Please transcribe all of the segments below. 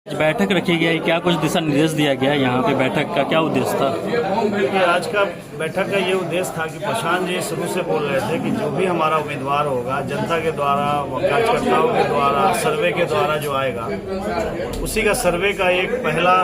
बैठक रखी गई, क्या कुछ दिशा निर्देश दिया गया यहाँ पे? बैठक का क्या उद्देश्य था? देखिए, आज का बैठक का ये उद्देश्य था कि प्रशांत जी शुरू से बोल रहे थे कि जो भी हमारा उम्मीदवार होगा जनता के द्वारा, कार्यकर्ताओं के द्वारा, सर्वे के द्वारा जो आएगा, उसी का सर्वे का एक पहला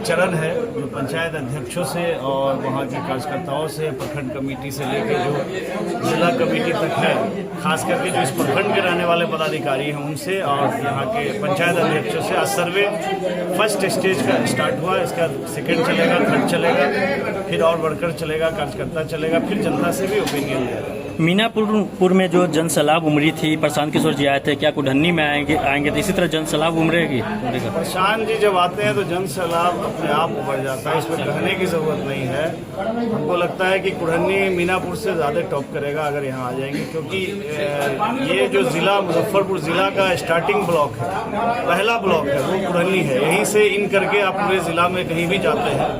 चरण है जो पंचायत अध्यक्षों से और वहाँ के कार्यकर्ताओं से, प्रखंड कमेटी से लेकर जो जिला कमेटी तक है, खास करके जो इस प्रखंड के रहने वाले पदाधिकारी हैं उनसे और यहाँ के पंचायत अध्यक्षों से आज सर्वे फर्स्ट स्टेज का स्टार्ट हुआ। इसका सेकंड चलेगा, थर्ड चलेगा, फिर और वर्कर चलेगा, कार्यकर्ता चलेगा, फिर जनता से भी ओपिनियन लेगा। मीनापुर में जो जनसैलाब उमड़ी थी, प्रशांत किशोर जी आए थे, क्या कुढ़न्नी में आएंगे तो इसी तरह जनसैलाब उमड़ेगी? प्रशांत जी जब आते हैं तो जनसैलाब अपने आप उमड़ जाता है, इसमें कहने की जरूरत नहीं है। हमको लगता है कि कुढ़न्नी मीनापुर से ज़्यादा टॉप करेगा अगर यहाँ आ जाएंगे, क्योंकि ये जो जिला मुजफ्फरपुर जिला का स्टार्टिंग ब्लॉक है, पहला ब्लॉक है वो कुढ़न्नी है। यहीं से इन करके आप पूरे जिला में कहीं भी जाते हैं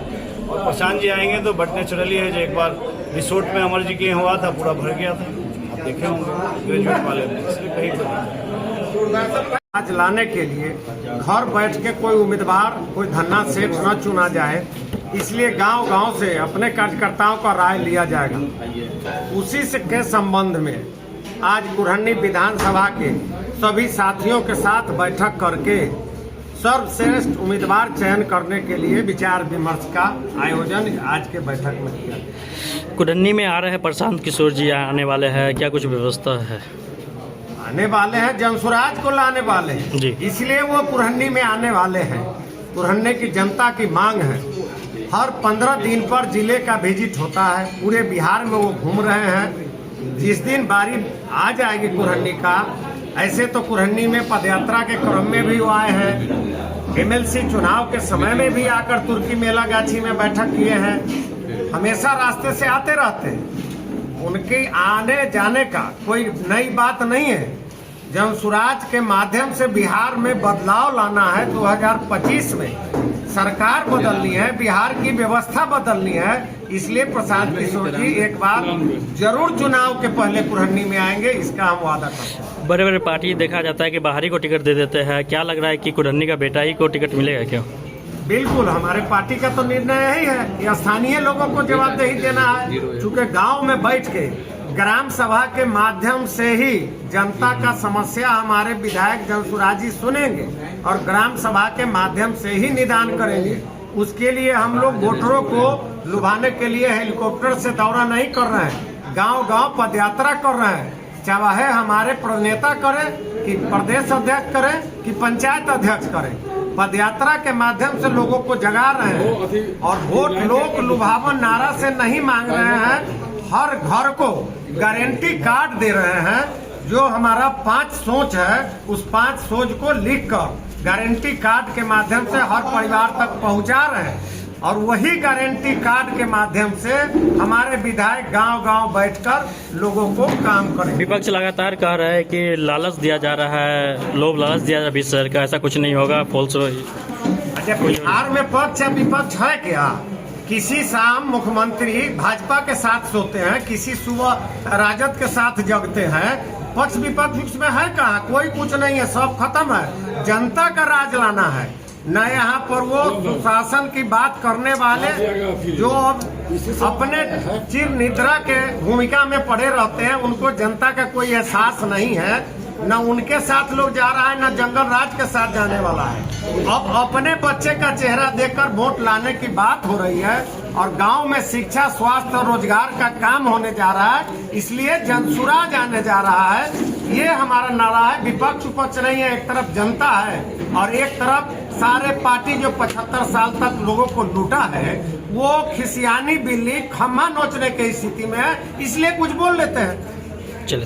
और प्रशांत जी आएंगे तो बट नेचुरली है। जो एक बार रिसोर्ट में अमर जी के हुआ था, पूरा भर गया था, आप देखे होंगे ग्रेजुएट वाले में, इसलिए कहीं पर आज लाने के लिए घर बैठ के कोई उम्मीदवार, कोई धन्ना सेठ न चुना जाए, इसलिए गांव-गांव से अपने कार्यकर्ताओं का राय लिया जाएगा। उसी से के संबंध में आज कुढ़न्नी विधानसभा के सभी साथियों के साथ बैठक करके सर्वश्रेष्ठ उम्मीदवार चयन करने के लिए विचार विमर्श का आयोजन आज के बैठक में किया गया। कुढ़न्नी में आ रहे हैं प्रशांत किशोर जी, आने वाले हैं, क्या कुछ व्यवस्था है? आने वाले हैं, जनसुराज को लाने वाले हैं जी, इसलिए वो कुढ़न्नी में आने वाले हैं। कुढ़न्नी की जनता की मांग है, हर 15 दिन पर जिले का विजिट होता है, पूरे बिहार में वो घूम रहे हैं। जिस दिन बारी आ जाएगी कुढ़न्नी का, ऐसे तो कुढ़न्नी में पदयात्रा के क्रम में भी वो आए हैं, एमएलसी चुनाव के समय में भी आकर तुर्की मेला गाछी में बैठक किए हैं, हमेशा रास्ते से आते रहते हैं। उनके आने जाने का कोई नई बात नहीं है। जनसुराज के माध्यम से बिहार में बदलाव लाना है। 2025 में सरकार बदलनी है, बिहार की व्यवस्था बदलनी है, इसलिए प्रशांत किशोर जी एक बार जरूर चुनाव के पहले कुढ़न्नी में आएंगे, इसका हम वादा करते हैं। बड़े बड़े पार्टी देखा जाता है कि बाहरी को टिकट दे देते हैं, क्या लग रहा है कि कुढ़न्नी का बेटा ही को टिकट मिलेगा क्या? बिल्कुल, हमारे पार्टी का तो निर्णय यही है, ये स्थानीय लोगों को जवाबदेही देना है। चूँकि गाँव में बैठ के ग्राम सभा के माध्यम से ही जनता का समस्या हमारे विधायक जनसुराज जी सुनेंगे और ग्राम सभा के माध्यम से ही निदान करेंगे। उसके लिए हम लोग वोटरों को लुभाने के लिए हेलीकॉप्टर से दौरा नहीं कर रहे हैं, गांव-गांव पदयात्रा कर रहे हैं। चाहे हमारे प्रणेता करें कि प्रदेश अध्यक्ष करें कि पंचायत अध्यक्ष करें, पदयात्रा के माध्यम से लोगों को जगा रहे हैं और वोट लोक लुभावन नारा से नहीं मांग रहे हैं, हर घर को गारंटी कार्ड दे रहे हैं। जो हमारा 5 सोच है, उस 5 सोच को लिखकर गारंटी कार्ड के माध्यम से हर परिवार तक पहुंचा रहे हैं और वही गारंटी कार्ड के माध्यम से हमारे विधायक गांव-गांव बैठकर लोगों को काम करें। विपक्ष लगातार कह रहा है कि लालच दिया जा रहा है, लोभ लालच दिया जा रहा है शहर का, ऐसा कुछ नहीं होगा, फॉल्स। अच्छा, बिहार में पक्ष या विपक्ष है क्या? किसी शाम मुख्यमंत्री भाजपा के साथ सोते हैं, किसी सुबह राजद के साथ जगते हैं। पक्ष विपक्ष में है कहाँ? कोई कुछ नहीं है, सब खत्म है। जनता का राज लाना है, न यहाँ पर वो सुशासन की बात करने वाले जो अपने चिर निद्रा के भूमिका में पड़े रहते हैं, उनको जनता का कोई एहसास नहीं है। न उनके साथ लोग जा रहा है, न जंगल राज के साथ जाने वाला है। अब अपने बच्चे का चेहरा देखकर वोट लाने की बात हो रही है और गांव में शिक्षा, स्वास्थ्य और रोजगार का काम होने जा रहा है, इसलिए जनसुराज आने जा रहा है। ये हमारा नारा है, विपक्ष उपक्ष नहीं है। एक तरफ जनता है और एक तरफ सारे पार्टी जो 75 साल तक लोगों को लूटा है, वो खिसियानी बिल्ली खम्मा नोचने की स्थिति में है, इसलिए कुछ बोल लेते हैं। चलिए।